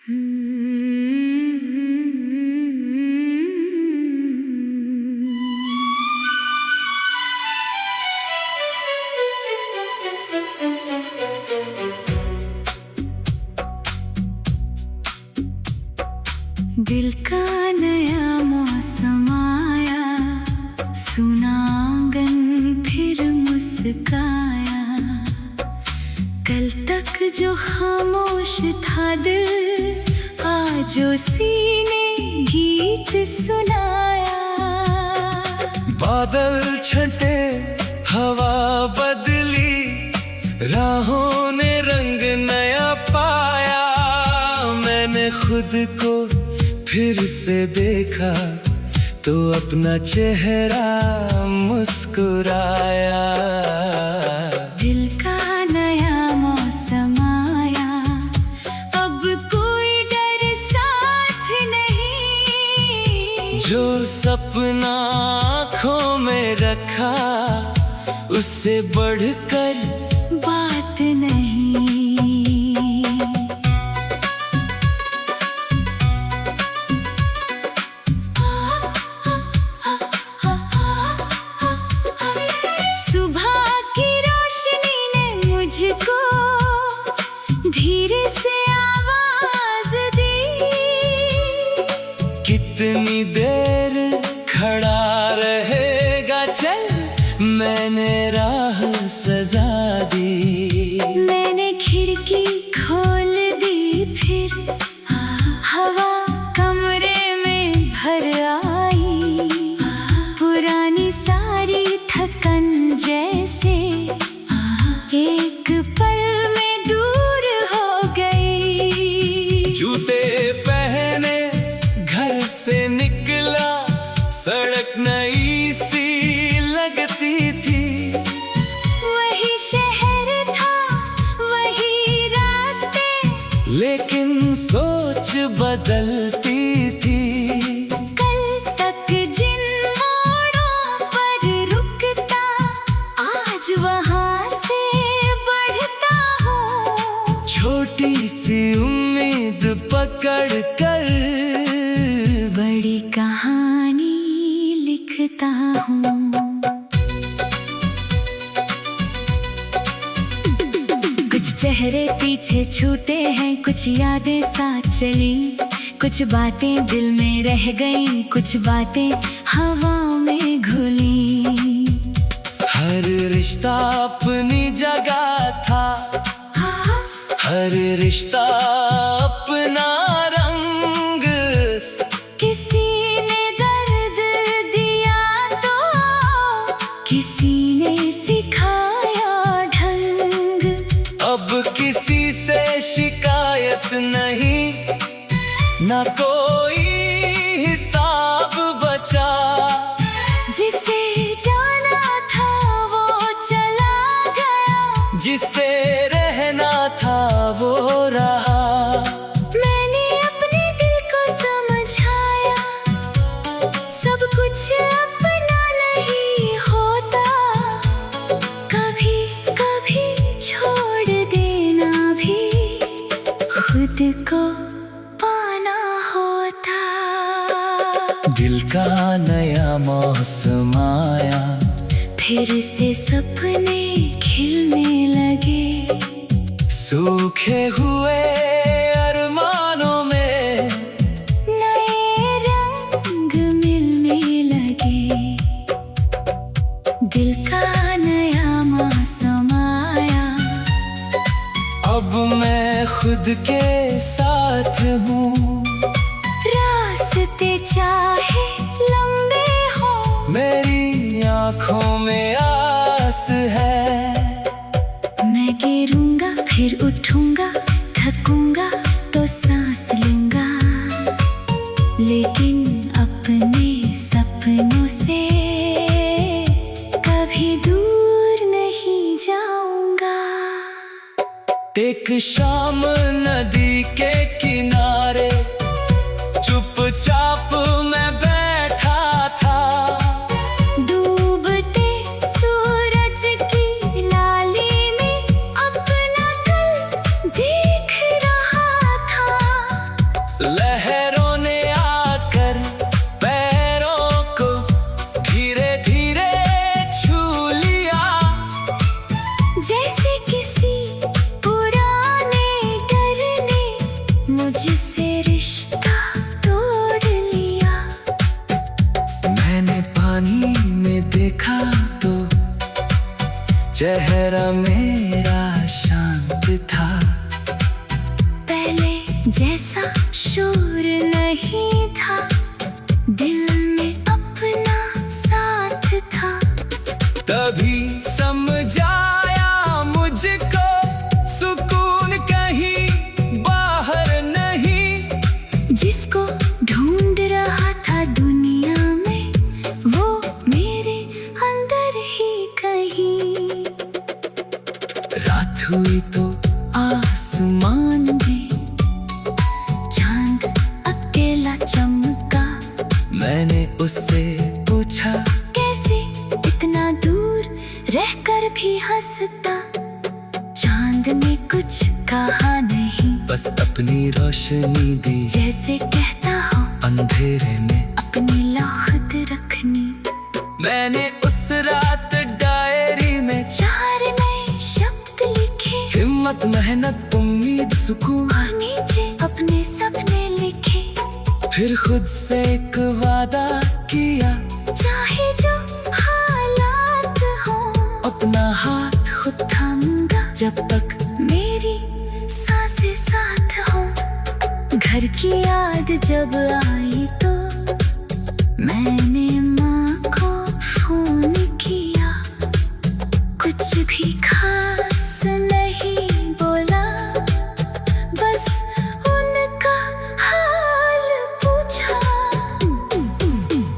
दिल का नया मौसम आया, सुना आंगन फिर मुस्काया। कल तक जो खामोश था दिल, आज उसी ने गीत सुनाया। बादल छटे, हवा बदली, राहों ने रंग नया पाया। मैंने खुद को फिर से देखा तो अपना चेहरा मुस्कुराया। दिल का नया मौसम आया, अब कोई डर साथ नहीं। जो सपना आँखों में रखा, उससे बढ़कर बात नहीं। सुबह की रोशनी ने मुझको धीरे से आवाज दी। कितनी देर खड़ा रहेगा चल, मैंने राह सजा दी। मैंने खिड़की खोल दी, फिर हवा कमरे में भर आई। पुरानी सारी थकन जैसे एक पल में दूर हो गई। जूते पहने घर से निकला, सड़क नई सी लगती थी। वही शहर था, वही रास्ते, लेकिन सोच बदलती थी। कल तक जिन मोड़ों पर रुकता, आज वहां से बढ़ता हूँ। छोटी सी उम्मीद पकड़ कर बड़ी कहानी लिखता हूँ। कुछ चेहरे पीछे छूटे हैं, कुछ यादें साथ चली। कुछ बातें दिल में रह गईं, कुछ बातें हवा में घुली। हर रिश्ता अपनी जगह था, हर रिश्ता अपना रंग। किसी ने दर्द दिया तो किसी ने सिखाया ढंग। अब किसी से शिकायत नहीं, ना कोई हिसाब बचा। जिसे जाना था वो चला गया, जिसे रहना था वो रहा। मैंने अपने दिल को समझाया, सब कुछ अपना नहीं होता। कभी कभी छोड़ देना भी खुद को पाना होता। दिल का नया मौसम आया, फिर से सपने खिलने लगे। सूखे हुए अरमानों में नए रंग मिलने लगे। दिल का नया मौसम आया, अब मैं खुद के साथ हूँ। रास्ते चाहे लंबे हों, मेरी आँखों में आस है। मैं गिरूंगा फिर उठूंगा, थकूंगा तो सांस लूंगा। लेकिन अपने सपनों से कभी दूर नहीं जाऊंगा। एक शाम नदी के किनारे लहरों ने आकर पैरों को धीरे धीरे छू लिया। जैसे किसी पुराने डर ने मुझसे रिश्ता तोड़ लिया। मैंने पानी में देखा तो चेहरा मेरा शांत था। पहले जैसा शोर नहीं था, दिल में अपना साथ था। तभी समझ आया मुझको, सुकून कहीं बाहर नहीं। जिसको ढूंढ रहा था दुनिया में, वो मेरे अंदर ही कहीं। रात हुई तो आसमान में चांद अकेला चमका। मैंने उससे पूछा, कैसे इतना दूर रहकर भी हंसता। चांद ने कुछ कहा नहीं, बस अपनी रोशनी दी। जैसे कहता हो अंधेरे में अपनी लौ खुद रखनी। मैंने उस रात डायरी में 4 नए शब्द लिखे। हिम्मत, मेहनत, उम्मीद, सुकून, और नीचे अपने सपने लिखे। फिर खुद से एक वादा किया, चाहे जो हालात हो, अपना हाथ खुद थामूंगा जब तक मेरी सांसें साथ हो। घर की याद जब आई तो मैंने माँ को फोन किया। कुछ भी खास नहीं बोला, बस उनका हाल पूछा।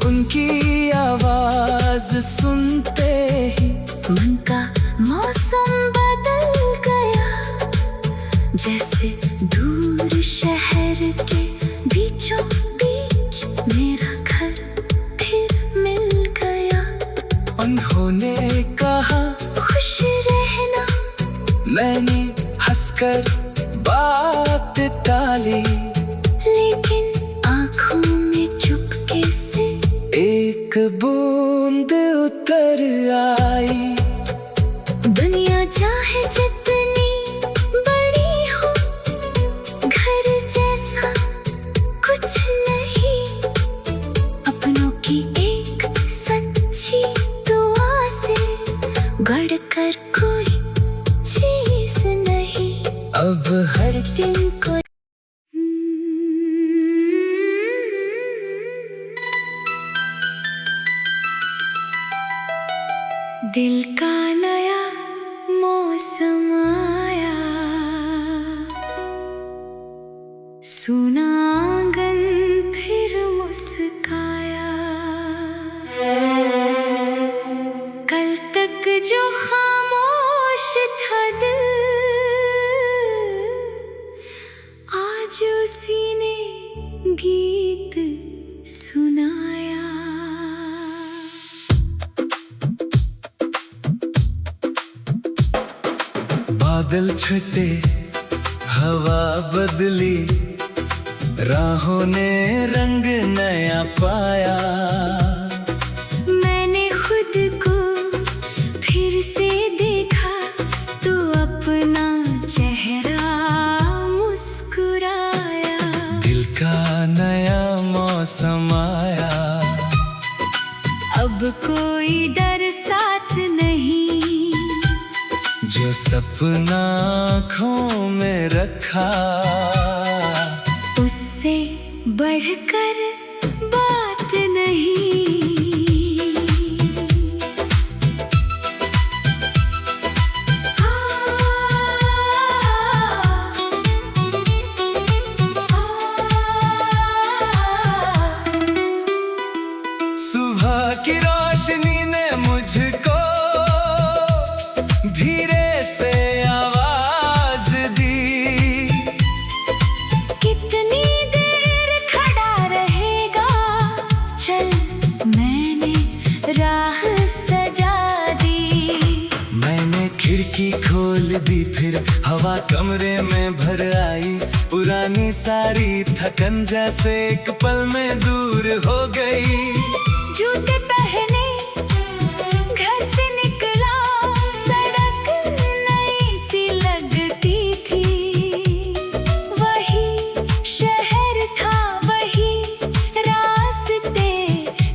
उनकी आवाज सुनते ही मन का मौसम बदल गया। जैसे दूर शहर के बीचों बीच मेरा घर फिर मिल गया। उन्होंने कहा, खुश रहना। मैंने हंसकर बात टाली, लेकिन आँखों में चुपके से एक बूंद उतर आई। दुनिया चाहे जितनी बड़ी हो, घर जैसा कुछ नहीं। अपनों की एक सच्ची दुआ से बढ़कर कोई चीज नहीं। अब हर दिन को दिल का नया मौसम आया। सुना आंगन फिर मुस्काया। कल तक जो खामोश था दिल, आज उसी ने गीत सुनाया। बादल छटे, हवा बदली, राहों ने रंग नया पाया। मैंने खुद को फिर से देखा तो अपना चेहरा मुस्कुराया। दिल का नया मौसम आया। अब कोई डर साथ नहीं, जो सपना आँखों में रखा, उससे बढ़कर बात नहीं। सुबह की रोशनी ने मुझको धीरे से आवाज दी। कितनी देर खड़ा रहेगा, चल मैंने राह सजा दी। मैंने खिड़की खिड़की खोल दी, फिर हवा कमरे में भर आई। पुरानी सारी थकन जैसे एक पल में दूर हो गई। जूते पहने घर से निकला, सड़क नई सी लगती थी। वही शहर था, वही रास्ते,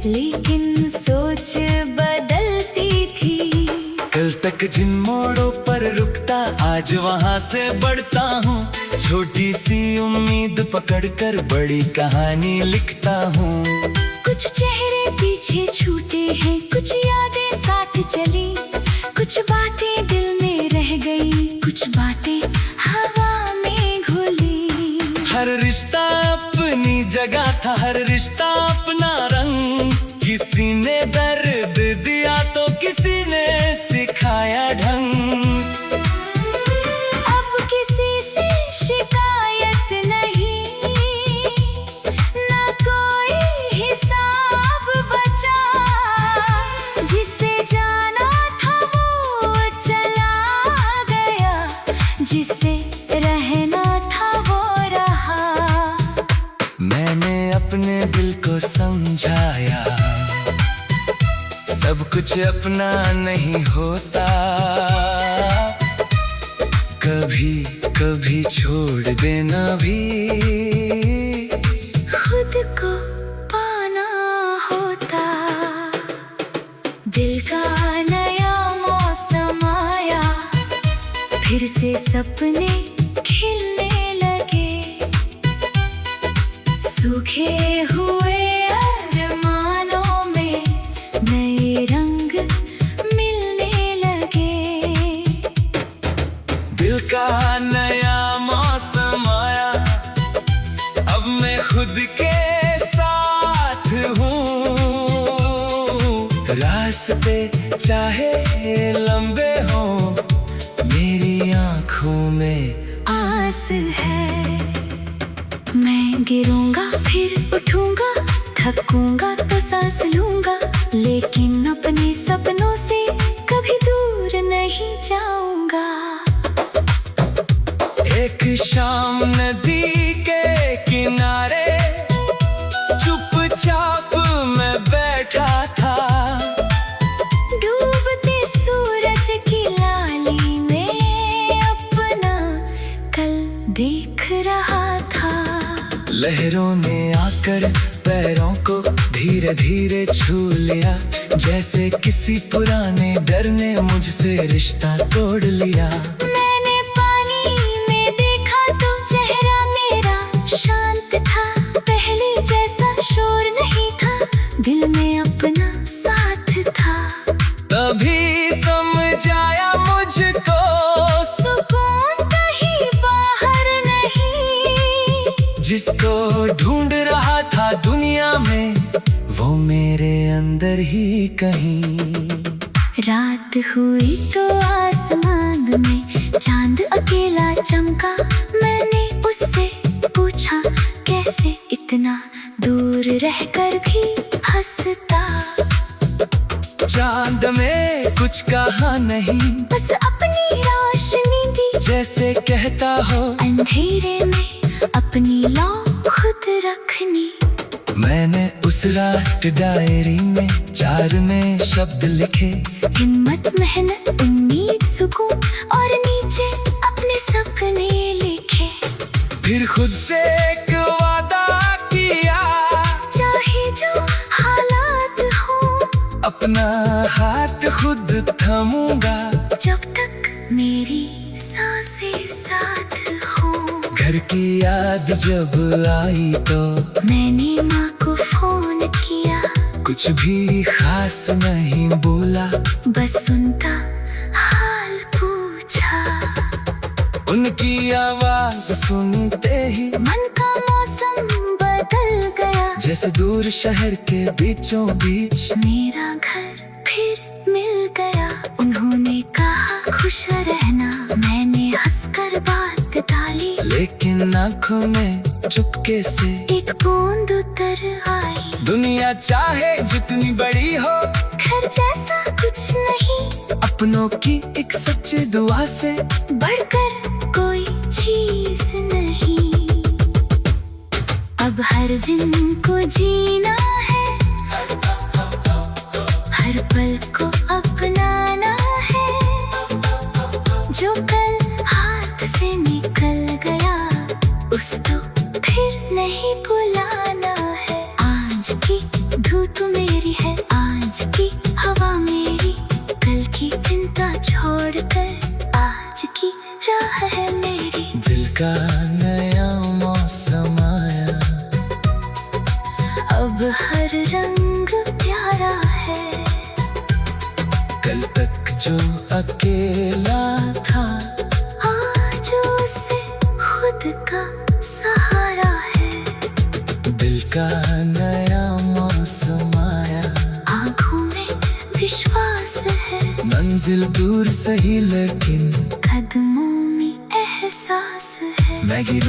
लेकिन सोच बदलती थी। कल तक जिन मोड़ों पर रुकता, आज वहां से बढ़ता हूँ। छोटी सी उम्मीद पकड़कर बड़ी कहानी लिखता हूँ। कुछ चेहरे पीछे छूटे हैं, कुछ यादें साथ चली, कुछ बातें दिल में रह गई, कुछ बातें हवा में घुली। हर रिश्ता अपनी जगह था, हर रिश्ता अपना रंग। किसी ने दर्द दिया तो किसी ने सिखाया ढंग। अब किसी से शिकायत नहीं, ना कोई हिसाब बचा। जिसे जाना था वो चला गया, जिसे रहना था वो रहा। मैंने अपने दिल को समझाया, सब कुछ अपना नहीं होता। कभी कभी छोड़ देना भी खुद को पाना होता। दिल का नया मौसम आया, फिर से सपने खिलने लगे। सूखे हुए अरमानों में नए रंग मिलने लगे। दिल का नया मौसम आया, अब मैं खुद के साथ हूँ। रास्ते चाहे लंबे हों, मेरी आँखों में आस है। मैं गिरूंगा फिर उठूंगा, थकूंगा तो सांस लूंगा, लेकिन अपने सपनों से कभी दूर नहीं जाऊंगा। एक शाम नदी के किनारे चुपचाप मैं बैठा था। डूबते सूरज की लाली में अपना कल देख रहा था। लहरों ने आकर पैरों को धीरे धीरे छू लिया, जैसे किसी पुराने डर ने मुझसे रिश्ता तोड़ लिया। मैंने पानी में देखा तो चेहरा मेरा शांत था। पहले जैसा शोर नहीं था, दिल में अपना साथ था। तभी समझ आया मुझको, सुकून कहीं बाहर नहीं। जिसको ढूंढ रहा था दुनिया में, वो मेरे अंदर ही कहीं। रात हुई तो आसमान में चांद अकेला चमका। मैंने उससे पूछा कैसे इतना दूर रहकर भी हंसता। चांद में कुछ कहा नहीं, बस अपनी रोशनी दी, जैसे कहता हो अंधेरे में अपनी लौ खुद रखनी। मैंने उस रात डायरी में 4 नए शब्द लिखे। हिम्मत, मेहनत, उम्मीद, सुकून, और नीचे अपने सपने लिखे। फिर खुद से एक वादा किया, चाहे जो हालात हो, अपना हाथ खुद थमूंगा, जब तक मेरी सांसें साथ हो। घर की याद जब आई तो मैंने माँ को फोन किया, कुछ भी खास नहीं बोला, बस सुनता हाल पूछा। उनकी आवाज सुनते ही मन का मौसम बदल गया, जैसे दूर शहर के बीचों बीच मेरा घर फिर मिल गया। उन्होंने कहा खुश रहना, मैंने हंसकर बात डाली, लेकिन आँखों में चुपके से एक बूंद उतर आई। दुनिया चाहे जितनी बड़ी हो, घर जैसा कुछ नहीं, अपनों की एक सच्ची दुआ से बढ़कर कोई चीज नहीं। अब हर दिन को जीना है, हर पल को अपनाना है। जो कल हाथ से निकल गया उसको फिर नहीं भुलाना है। आज की धूप मेरी है, आज की हवा मेरी, कल की चिंता छोड़कर आज की राह है मेरी। दिल का नया मौसम आया, अब हर रंग प्यारा है। कल तक जो अकेला था आज उसे खुद का सहारा है। दिल का नया मौसम आया, आँखों में विश्वास है, मंजिल दूर सही लेकिन कदमों में एहसास है। मैगी